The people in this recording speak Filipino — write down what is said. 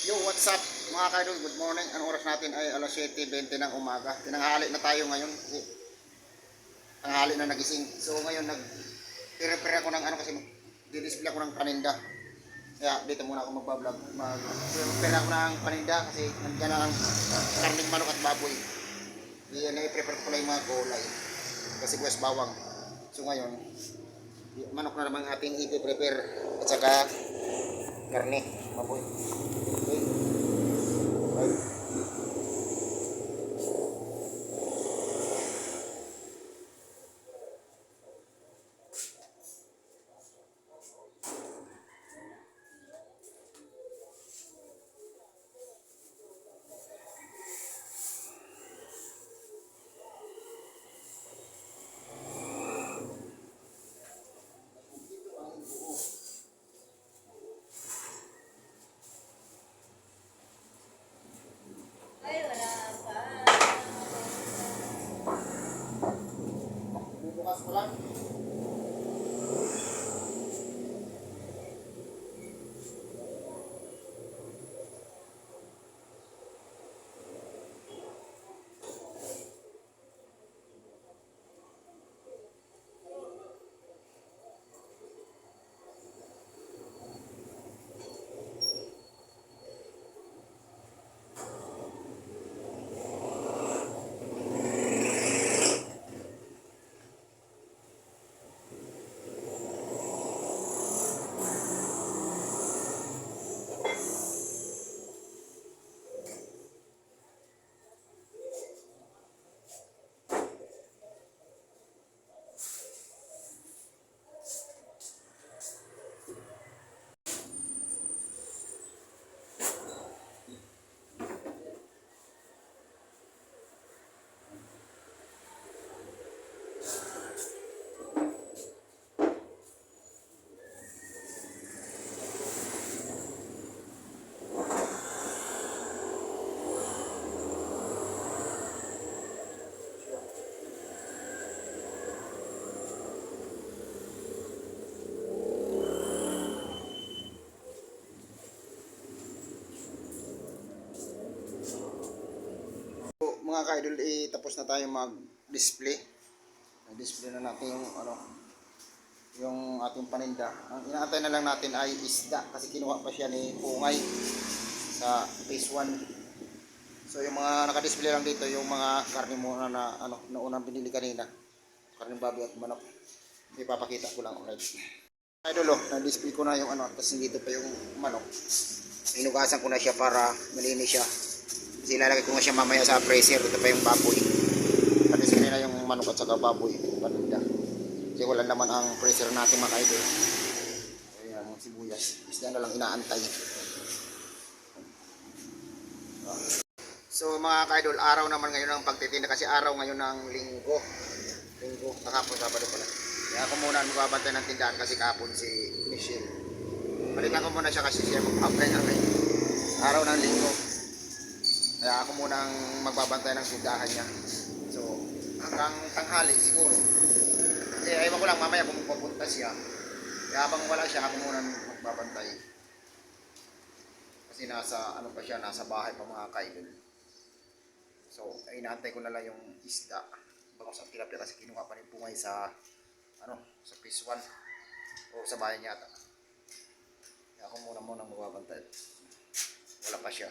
Yo, what's up mga kaidol? Good morning. Ang oras natin ay alas 7:20 ng umaga. Tinanghali na tayo ngayon kasi tanghali na nagising. So ngayon nag-prepare ako ng ano kasi di-display ako ng paninda. Kaya dito muna ako magbablog. Mag-prepare ako ng paninda kasi nandiyan na ang karning manok at baboy. Iyan i-prepare ko na yung mga gulay. Kasi buwas bawang. So ngayon, manok na naman ating i-prepare at saka karne, baboy. Okay. Right. Ay, wala pa. Bukas pa lang. So, mga ka-idol, tapos na tayo mag-display. Nag-display na natin yung yung ating paninda. Ang inaantay na lang natin ay isda kasi kinuha pa siya ni Pungay sa phase 1. So yung mga naka-display lang dito yung mga karne muna na na unang binili kanina. Karne baboy at manok. Ipapakita ko lang ulit. Idol, na-display ko na yung tapos dito pa yung manok. Inugasan ko na siya para malinis siya. Kasi ilalagay ko nga siya mamaya sa freezer. Ito pa yung baboy. Tapos kanina yung manok at saka baboy. Paninda. Kasi wala naman ang freezer natin mga idol. Ayan, sibuyas. Isda na lang inaantay. So mga ka-idol, araw naman ngayon ang pagtitinda kasi araw ngayon ng linggo. Kahapon, Sabado pala. Kaya ako muna magbabantay ng tindahan kasi kahapon si Michelle. Balikan ko muna siya kasi siya mag-apply na rin. Araw ng linggo. Kaya ako muna ang magbabantay ng tindahan niya. So hanggang tanghali siguro. Kasi ayaw ko lang mamaya kung pupunta siya. Kaya habang wala siya, ako muna magbabantay. Kasi nasa pa siya, nasa bahay pa mga ka-idol. So, inaantay ko na lang yung isda. Bago sa tilapia kasi kinuha pa ni Pungay sa sa phase 1 o sa bahay niya ata. Kaya ako muna magbabantay. Wala pa siya.